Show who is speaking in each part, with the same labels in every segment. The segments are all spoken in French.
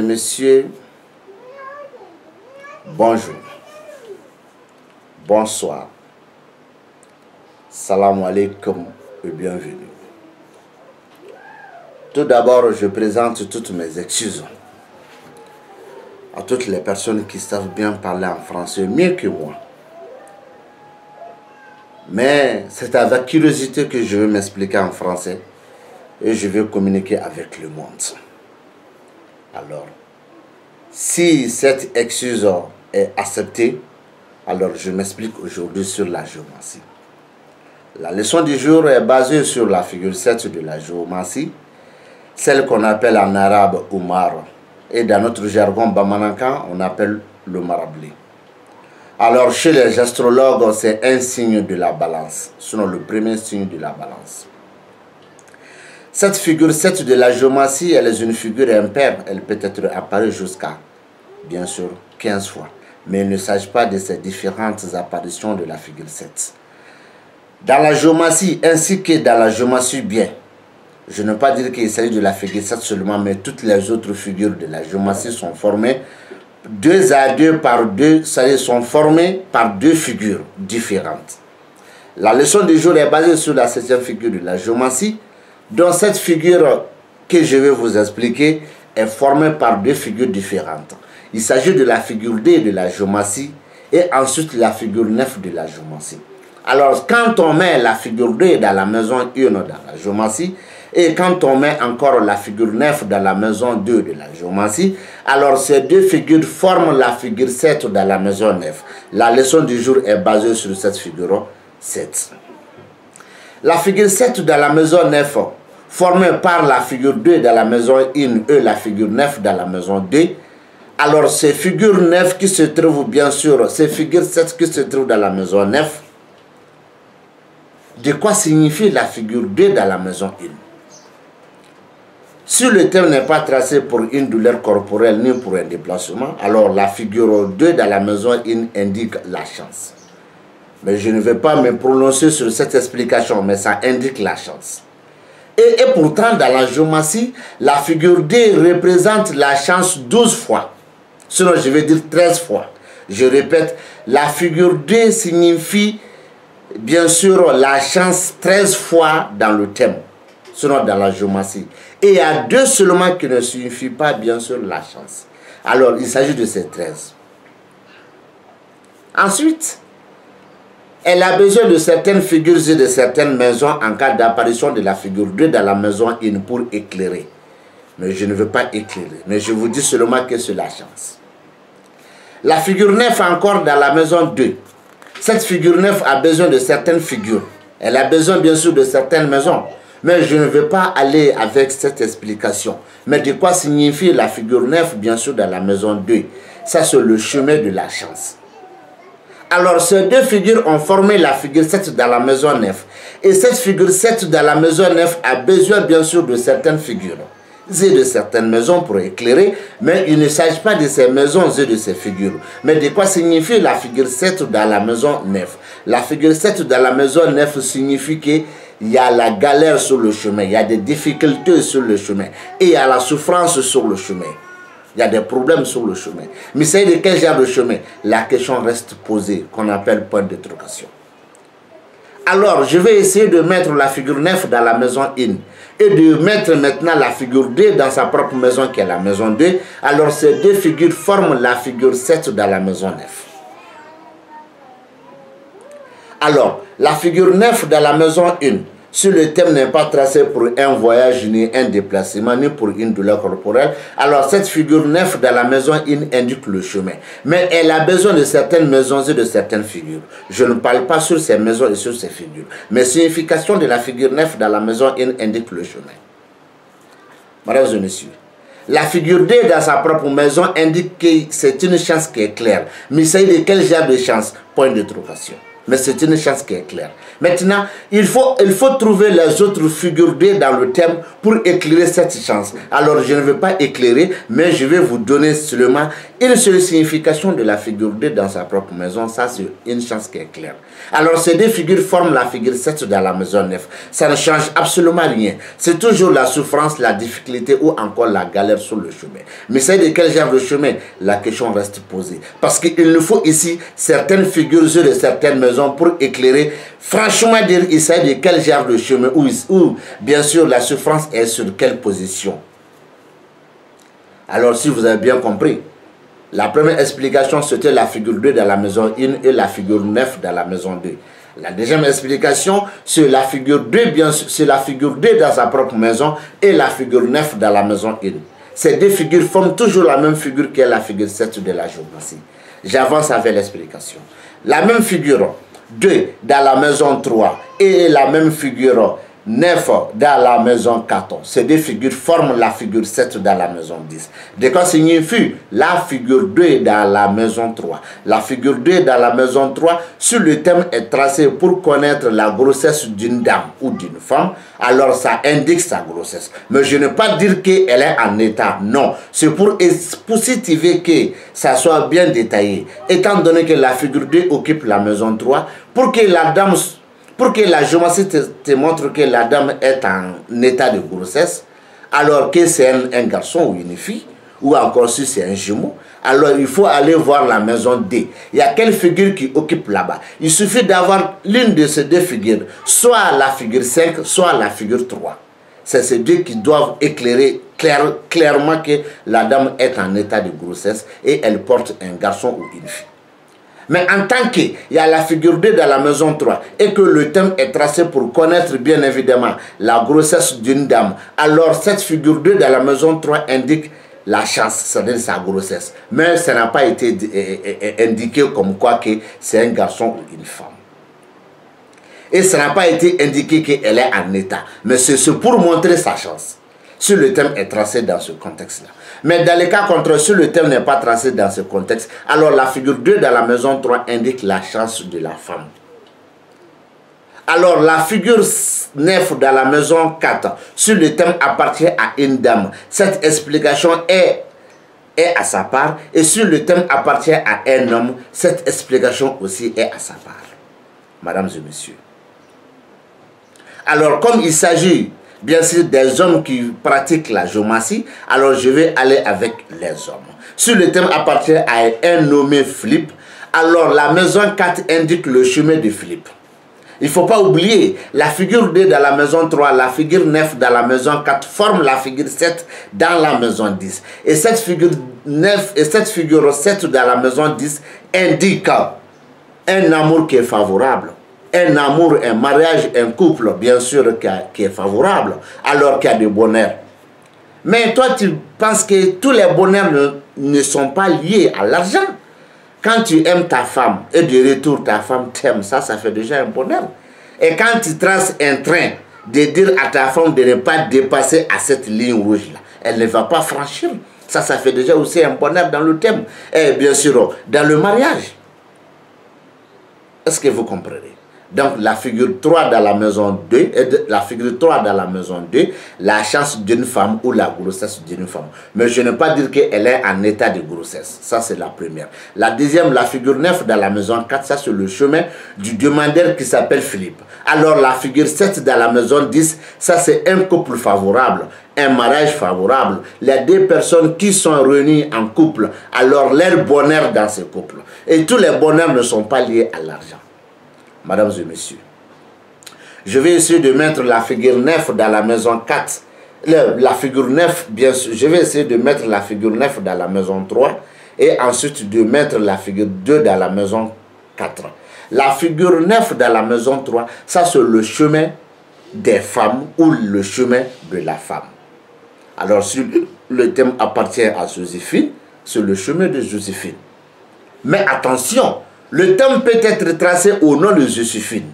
Speaker 1: messieurs, bonjour, bonsoir, salam alaikum et bienvenue. Tout d'abord, je présente toutes mes excuses à toutes les personnes qui savent bien parler en français mieux que moi. Mais c'est avec curiosité que je veux m'expliquer en français et je veux communiquer avec le monde. Alors, si cette excuse est acceptée, alors je m'explique aujourd'hui sur la géomancie. La leçon du jour est basée sur la figure 7 de la géomancie, celle qu'on appelle en arabe Oumar, et dans notre jargon bamanankan, on appelle le marablé. Alors, chez les astrologues, c'est un signe de la balance, sinon le premier signe de la balance. Cette figure 7 de la géomancie, elle est une figure impaire. Elle peut être apparue jusqu'à, bien sûr, 15 fois. Mais il ne s'agit pas de ces différentes apparitions de la figure 7. Dans la géomancie, ainsi que dans la géomancie bien, je ne veux pas dire qu'il s'agit de la figure 7 seulement, mais toutes les autres figures de la géomancie sont formées 2 à 2 par 2, c'est-à-dire sont formées par 2 figures différentes. La leçon du jour est basée sur la 7e figure de la géomancie. Donc cette figure que je vais vous expliquer est formée par 2 figures différentes. Il s'agit de la figure D de la géomancie et ensuite la figure 9 de la géomancie. Alors quand on met la figure D dans la maison 1 dans la géomancie et quand on met encore la figure 9 dans la maison 2 de la géomancie, alors ces 2 figures forment la figure 7 dans la maison 9. La leçon du jour est basée sur cette figure 7. La figure 7 dans la maison 9, formée par la figure 2 dans la maison 1 et la figure 9 dans la maison 2. Alors, ces figures 9 qui se trouvent, bien sûr, ces figures 7 qui se trouvent dans la maison 9, de quoi signifie la figure 2 dans la maison 1? Si le thème n'est pas tracé pour une douleur corporelle ni pour un déplacement, alors la figure 2 dans la maison 1 indique la chance. Mais je ne vais pas me prononcer sur cette explication, mais ça indique la chance. Et pourtant, dans la géomancie, la figure D représente la chance 12 fois. Sinon, je vais dire 13 fois. Je répète, la figure D signifie, bien sûr, la chance 13 fois dans le thème. Sinon, dans la géomancie. Et il y a 2 seulement qui ne signifient pas, bien sûr, la chance. Alors, il s'agit de ces 13. Ensuite, elle a besoin de certaines figures et de certaines maisons en cas d'apparition de la figure 2 dans la maison 1 pour éclairer. Mais je ne veux pas éclairer, mais je vous dis seulement que c'est la chance. La figure 9 encore dans la maison 2. Cette figure 9 a besoin de certaines figures. Elle a besoin bien sûr de certaines maisons. Mais je ne veux pas aller avec cette explication. Mais de quoi signifie la figure 9 bien sûr dans la maison 2? Ça c'est le chemin de la chance. Alors, ces 2 figures ont formé la figure 7 dans la maison 9. Et cette figure 7 dans la maison 9 a besoin bien sûr de certaines figures et de certaines maisons pour éclairer, mais il ne s'agit pas de ces maisons et de ces figures. Mais de quoi signifie la figure 7 dans la maison 9? La figure 7 dans la maison 9 signifie qu'il y a la galère sur le chemin, il y a des difficultés sur le chemin, et il y a la souffrance sur le chemin. Il y a des problèmes sur le chemin. Mais c'est de quel genre de chemin? La question reste posée, qu'on appelle point d'interrogation. Alors, je vais essayer de mettre la figure 9 dans la maison 1 et de mettre maintenant la figure 2 dans sa propre maison qui est la maison 2. Alors, ces 2 figures forment la figure 7 dans la maison 9. Alors, la figure 9 dans la maison 1, si le thème n'est pas tracé pour un voyage, ni un déplacement, ni pour une douleur corporelle, alors cette figure 9 dans la maison 1 indique le chemin. Mais elle a besoin de certaines maisons et de certaines figures. Je ne parle pas sur ces maisons et sur ces figures. Mais signification de la figure 9 dans la maison 1 indique le chemin. Mesdames et messieurs, la figure 2 dans sa propre maison indique que c'est une chance qui est claire. Mais c'est de quel genre de chance? Point d'interrogation. Mais c'est une chance qui est claire. Maintenant, il faut trouver les autres figures 2 dans le thème pour éclairer cette chance. Alors, je ne vais pas éclairer, mais je vais vous donner seulement une seule signification de la figure 2 dans sa propre maison. Ça, c'est une chance qui est claire. Alors, ces deux figures forment la figure 7 dans la maison 9. Ça ne change absolument rien. C'est toujours la souffrance, la difficulté ou encore la galère sur le chemin. Mais c'est de quel genre de chemin? La question reste posée. Parce qu'il nous faut ici certaines figures sur certaines maisons pour éclairer, franchement dire, il s'agit de quel genre de chemin où bien sûr la souffrance est sur quelle position. Alors si vous avez bien compris, la première explication c'était la figure 2 dans la maison 1 et la figure 9 dans la maison 2. La deuxième explication c'est la figure 2, bien sûr, c'est la figure 2 dans sa propre maison et la figure 9 dans la maison 1. Ces deux figures forment toujours la même figure qu'est la figure 7 de la géométrie. J'avance avec l'explication. La même figure 2 dans la maison 3 et la même figure 9 dans la maison 4. Ces deux figures forment la figure 7 dans la maison 10. De quoi signifie la figure 2 dans la maison 3? La figure 2 dans la maison 3, sur le thème est tracé pour connaître la grossesse d'une dame ou d'une femme, alors ça indique sa grossesse. Mais je ne veux pas dire qu'elle est en état, non. C'est pour positiver que ça soit bien détaillé. Étant donné que la figure 2 occupe la maison 3, pour que la géométrie te montre que la dame est en état de grossesse, alors que c'est un garçon ou une fille, ou encore si c'est un jumeau, alors il faut aller voir la maison D. Il y a quelle figure qui occupe là-bas? Il suffit d'avoir l'une de ces deux figures, soit la figure 5, soit la figure 3. C'est ces deux qui doivent éclairer clairement que la dame est en état de grossesse et elle porte un garçon ou une fille. Mais en tant qu'il y a la figure 2 dans la maison 3 et que le thème est tracé pour connaître bien évidemment la grossesse d'une dame, alors cette figure 2 dans la maison 3 indique la chance, c'est-à-dire sa grossesse. Mais ça n'a pas été indiqué comme quoi que c'est un garçon ou une femme. Et ça n'a pas été indiqué qu'elle est en état. Mais c'est pour montrer sa chance. Si le thème est tracé dans ce contexte-là. Mais dans les cas contraires, si le thème n'est pas tracé dans ce contexte, alors la figure 2 dans la maison 3 indique la chance de la femme. Alors la figure 9 dans la maison 4, si le thème appartient à une dame, cette explication est à sa part. Et si le thème appartient à un homme, cette explication aussi est à sa part. Mesdames et messieurs. Alors comme il s'agit bien sûr des hommes qui pratiquent la géomancie, alors je vais aller avec les hommes. Si le thème appartient à un nommé Philippe, alors la maison 4 indique le chemin de Philippe. Il ne faut pas oublier, la figure 2 dans la maison 3, la figure 9 dans la maison 4 forment la figure 7 dans la maison 10. Et cette figure 9 et cette figure 7 dans la maison 10 indiquent un amour qui est favorable. Un amour, un mariage, un couple, bien sûr, qui est favorable, alors qu'il y a du bonheur. Mais toi, tu penses que tous les bonheurs ne sont pas liés à l'argent. Quand tu aimes ta femme et de retour ta femme t'aime, ça fait déjà un bonheur. Et quand tu traces un train, de dire à ta femme de ne pas dépasser à cette ligne rouge-là, elle ne va pas franchir. Ça fait déjà aussi un bonheur dans le thème. Et bien sûr, dans le mariage. Est-ce que vous comprenez? Donc la figure 3 dans la maison 2, et la figure 3 dans la maison 2, la chance d'une femme ou la grossesse d'une femme. Mais je ne veux pas dire qu'elle est en état de grossesse. Ça c'est la première. La deuxième, la figure 9 dans la maison 4, ça c'est le chemin du demandeur qui s'appelle Philippe. Alors la figure 7 dans la maison 10, ça c'est un couple favorable, un mariage favorable. Les deux personnes qui sont réunies en couple, alors leur bonheur dans ce couple. Et tous les bonheurs ne sont pas liés à l'argent. Mesdames et messieurs, je vais essayer de mettre la figure 9 dans la maison 4. La figure 9, bien sûr, je vais essayer de mettre la figure 9 dans la maison 3 et ensuite de mettre la figure 2 dans la maison 4. La figure 9 dans la maison 3, ça c'est le chemin des femmes ou le chemin de la femme. Alors si le thème appartient à Joséphine, c'est le chemin de Joséphine. Mais attention, le thème peut être tracé au nom de Joséphine.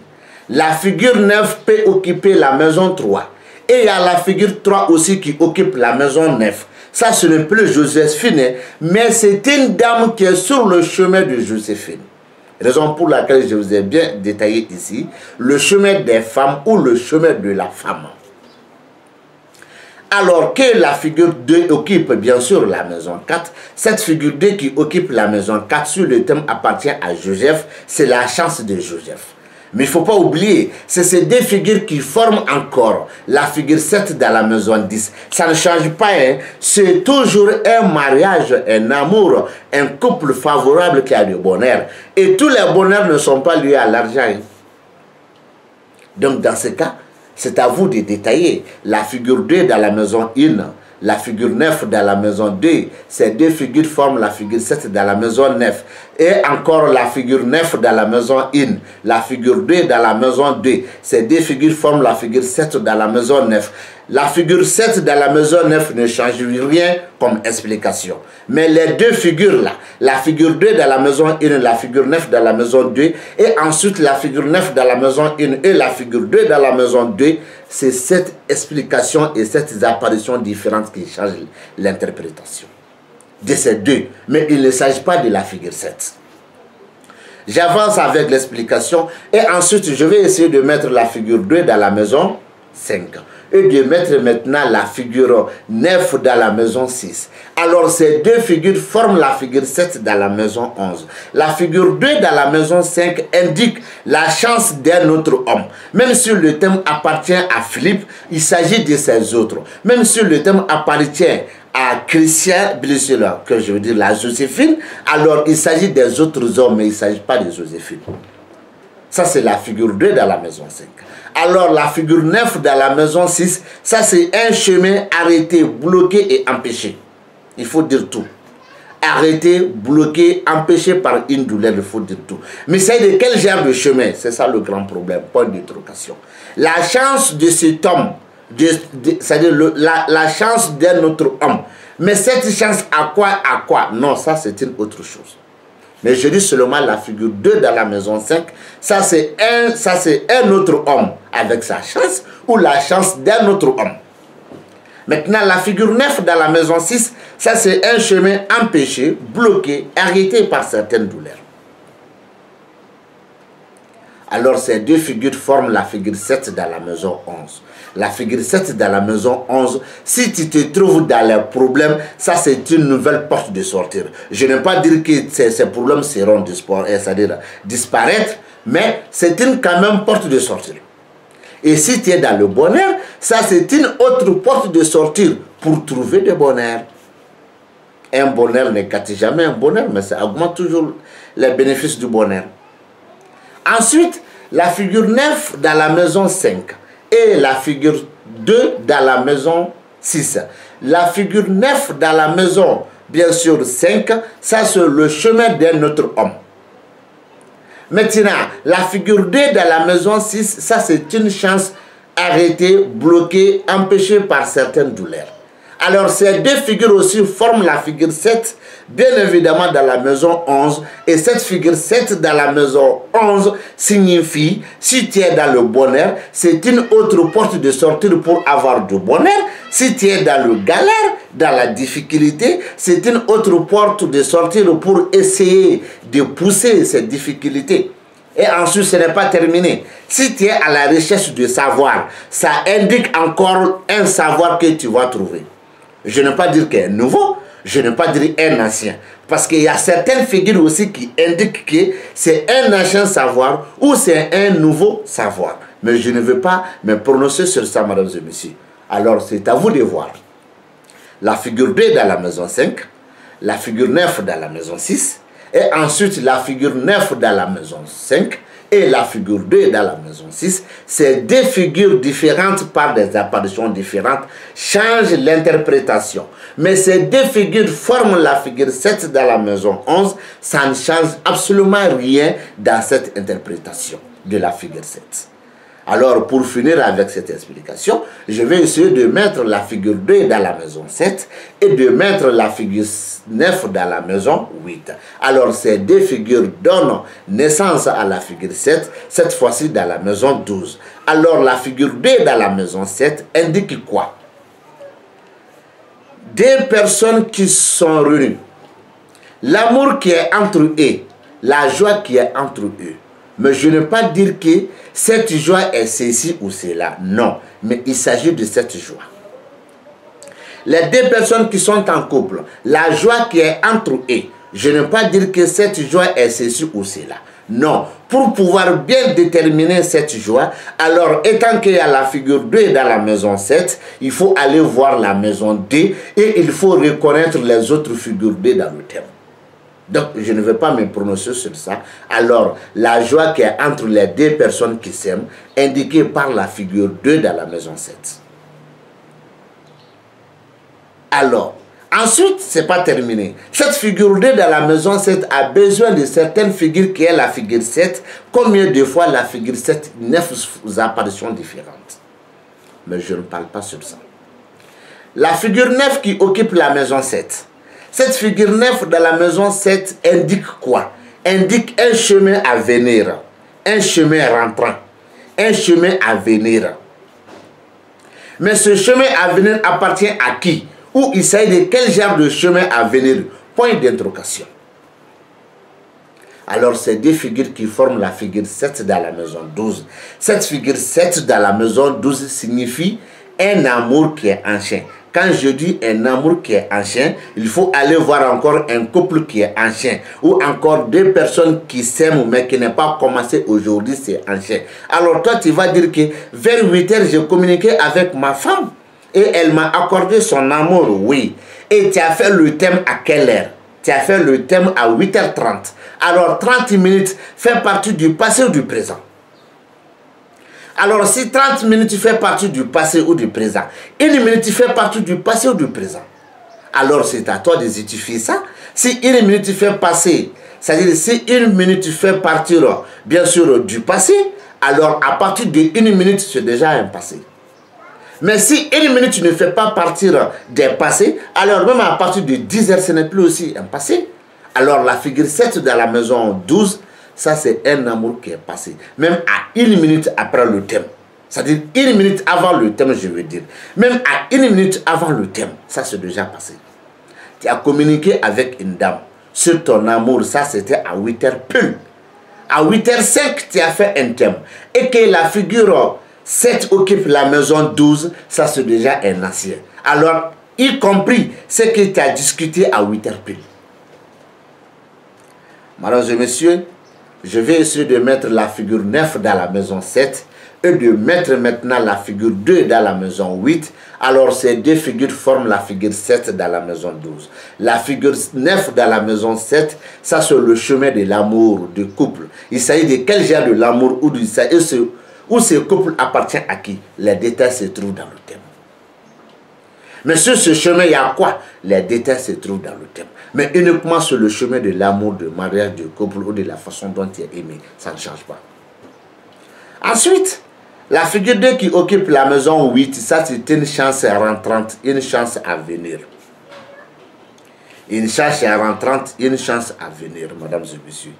Speaker 1: La figure 9 peut occuper la maison 3. Et il y a la figure 3 aussi qui occupe la maison 9. Ça, ce n'est plus Joséphine, mais c'est une dame qui est sur le chemin de Joséphine. Raison pour laquelle je vous ai bien détaillé ici le chemin des femmes ou le chemin de la femme. Alors que la figure 2 occupe bien sûr la maison 4, cette figure 2 qui occupe la maison 4 sur le thème appartient à Joseph, c'est la chance de Joseph. Mais il ne faut pas oublier, c'est ces deux figures qui forment encore la figure 7 dans la maison 10. Ça ne change pas, hein? C'est toujours un mariage, un amour, un couple favorable qui a du bonheur. Et tous les bonheurs ne sont pas liés à l'argent. Hein? Donc dans ce cas, c'est à vous de détailler la figure 2 dans la maison 1, la figure 9 dans la maison 2. Ces deux figures forment la figure 7 dans la maison 9. Et encore la figure 9 dans la maison 1, la figure 2 dans la maison 2. Ces deux figures forment la figure 7 dans la maison 9. La figure 7 dans la maison 9 ne change rien comme explication. Mais les deux figures-là, la figure 2 dans la maison 1, la figure 9 dans la maison 2, et ensuite la figure 9 dans la maison 1 et la figure 2 dans la maison 2, c'est cette explication et cette apparition différentes qui changent l'interprétation de ces deux. Mais il ne s'agit pas de la figure 7. J'avance avec l'explication et ensuite je vais essayer de mettre la figure 2 dans la maison 5 et de mettre maintenant la figure 9 dans la maison 6. Alors ces deux figures forment la figure 7 dans la maison 11. La figure 2 dans la maison 5 indique la chance d'un autre homme. Même si le thème appartient à Philippe, il s'agit de ces autres. Même si le thème appartient à Christian Blessula, que je veux dire la Joséphine, alors il s'agit des autres hommes, mais il ne s'agit pas de Joséphine. Ça, c'est la figure 2 dans la maison 5. Alors, la figure 9 dans la maison 6, ça, c'est un chemin arrêté, bloqué et empêché. Il faut dire tout. Arrêté, bloqué, empêché par une douleur, il faut dire tout. Mais c'est de quel genre de chemin? C'est ça le grand problème, point d'interrogation. La chance de cet homme, c'est-à-dire la chance d'un autre homme. Mais cette chance à quoi? Non, ça, c'est une autre chose. Mais je dis seulement la figure 2 dans la maison 5, ça c'est un autre homme avec sa chance ou la chance d'un autre homme. Maintenant, la figure 9 dans la maison 6, ça c'est un chemin empêché, bloqué, arrêté par certaines douleurs. Alors ces deux figures forment la figure 7 dans la maison 11. La figure 7 dans la maison 11, si tu te trouves dans les problèmes, ça c'est une nouvelle porte de sortir. Je ne vais pas dire que ces problèmes seront c'est-à-dire disparaître, mais c'est quand même porte de sortir. Et si tu es dans le bonheur, ça c'est une autre porte de sortir pour trouver le bonheur. Un bonheur ne gâte jamais un bonheur, mais ça augmente toujours les bénéfices du bonheur. Ensuite, la figure 9 dans la maison 5 et la figure 2 dans la maison 6. La figure 9 dans la maison, bien sûr 5, ça c'est le chemin d'un autre homme. Maintenant, la figure 2 dans la maison 6, ça c'est une chance arrêtée, bloquée, empêchée par certaines douleurs. Alors ces deux figures aussi forment la figure 7, bien évidemment dans la maison 11. Et cette figure 7 dans la maison 11 signifie, si tu es dans le bonheur, c'est une autre porte de sortie pour avoir du bonheur. Si tu es dans le galère, dans la difficulté, c'est une autre porte de sortie pour essayer de pousser cette difficulté. Et ensuite, ce n'est pas terminé. Si tu es à la recherche de savoir, ça indique encore un savoir que tu vas trouver. Je ne vais pas dire qu'un nouveau, je ne vais pas dire un ancien. Parce qu'il y a certaines figures aussi qui indiquent que c'est un ancien savoir ou c'est un nouveau savoir. Mais je ne veux pas me prononcer sur ça, mesdames et messieurs. Alors, c'est à vous de voir. La figure 2 dans la maison 5, la figure 9 dans la maison 6, et ensuite la figure 9 dans la maison 5, et la figure 2 dans la maison 6, ces deux figures différentes par des apparitions différentes changent l'interprétation. Mais ces deux figures forment la figure 7 dans la maison 11, ça ne change absolument rien dans cette interprétation de la figure 7. Alors, pour finir avec cette explication, je vais essayer de mettre la figure 2 dans la maison 7 et de mettre la figure 9 dans la maison 8. Alors, ces deux figures donnent naissance à la figure 7, cette fois-ci dans la maison 12. Alors, la figure 2 dans la maison 7 indique quoi? Deux personnes qui sont réunies. L'amour qui est entre eux, la joie qui est entre eux. Mais je ne veux pas dire que cette joie est ceci ou cela. Non, mais il s'agit de cette joie. Les deux personnes qui sont en couple, la joie qui est entre eux, je ne veux pas dire que cette joie est ceci ou cela. Non, pour pouvoir bien déterminer cette joie, alors étant qu'il y a la figure 2 dans la maison 7, il faut aller voir la maison 2 et il faut reconnaître les autres figures 2 dans le thème. Donc, je ne vais pas me prononcer sur ça. Alors, la joie qui est entre les deux personnes qui s'aiment, indiquée par la figure 2 dans la maison 7. Alors, ensuite, ce n'est pas terminé. Cette figure 2 dans la maison 7 a besoin de certaines figures qui est la figure 7. Combien de fois la figure 7, 9 apparitions différentes. Mais je ne parle pas sur ça. La figure 9 qui occupe la maison 7. Cette figure 9 dans la maison 7 indique quoi? Indique un chemin à venir, un chemin rentrant, un chemin à venir. Mais ce chemin à venir appartient à qui? Ou il s'agit de quel genre de chemin à venir? Point d'interrogation. Alors, c'est deux figures qui forment la figure 7 dans la maison 12. Cette figure 7 dans la maison 12 signifie un amour qui est ancien. Quand je dis un amour qui est ancien, il faut aller voir encore un couple qui est ancien. Ou encore deux personnes qui s'aiment mais qui n'ont pas commencé aujourd'hui, c'est ancien. Alors toi, tu vas dire que vers 8 heures, j'ai communiqué avec ma femme. Et elle m'a accordé son amour, oui. Et tu as fait le thème à quelle heure? Tu as fait le thème à 8h30. Alors 30 minutes fait partie du passé ou du présent? Alors, si 30 minutes fait partie du passé ou du présent, 1 minute fait partie du passé ou du présent, alors c'est à toi de justifier ça. Si 1 minute fait passer, c'est-à-dire si 1 minute fait partir, bien sûr, du passé, alors à partir de 1 minute, c'est déjà un passé. Mais si 1 minute ne fait pas partir des passés, alors même à partir de 10 heures, ce n'est plus aussi un passé. Alors la figure 7 dans la maison 12, ça, c'est un amour qui est passé. Même à 1 minute après le thème. C'est-à-dire 1 minute avant le thème, je veux dire. Même à 1 minute avant le thème, ça, c'est déjà passé. Tu as communiqué avec une dame sur ton amour. Ça, c'était à 8h pile. À 8h05, tu as fait un thème. Et que la figure 7 occupe la maison 12, ça, c'est déjà un ancien. Alors, y compris ce que tu as discuté à 8h pile. Mesdames et messieurs, je vais essayer de mettre la figure 9 dans la maison 7 et de mettre maintenant la figure 2 dans la maison 8. Alors ces deux figures forment la figure 7 dans la maison 12. La figure 9 dans la maison 7, ça c'est le chemin de l'amour, du couple. Il s'agit de quel genre de l'amour où ce couple appartient à qui? Les détails se trouvent dans le thème. Mais sur ce chemin, il y a quoi? Les détails se trouvent dans le thème. Mais uniquement sur le chemin de l'amour, du mariage, du couple ou de la façon dont tu es aimé. Ça ne change pas. Ensuite, la figure 2 qui occupe la maison 8, ça c'est une chance rentrante, une chance à venir. Une chance rentrante, une chance à venir, mesdames et messieurs.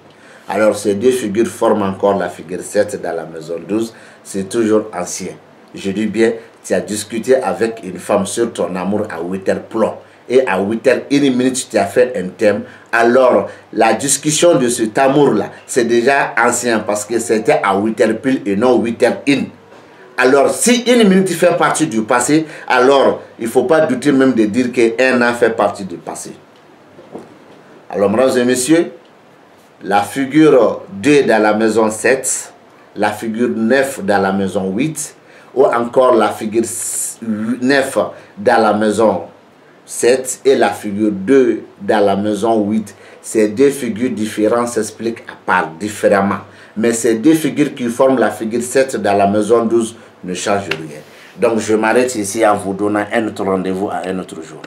Speaker 1: Alors ces deux figures forment encore la figure 7 dans la maison 12. C'est toujours ancien. Je dis bien, tu as discuté avec une femme sur ton amour à 8h plomb. Et à 8h, 1 minute, tu as fait un thème. Alors, la discussion de cet amour-là, c'est déjà ancien parce que c'était à 8h pile et non 8h1. Alors, si 1 minute fait partie du passé, alors il ne faut pas douter même de dire qu'un an fait partie du passé. Alors, mesdames et messieurs, la figure 2 dans la maison 7, la figure 9 dans la maison 8, ou encore la figure 9 dans la maison 7 et la figure 2 dans la maison 8. Ces deux figures différentes s'expliquent à part différemment. Mais ces deux figures qui forment la figure 7 dans la maison 12 ne changent rien. Donc je m'arrête ici en vous donnant un autre rendez-vous à un autre jour.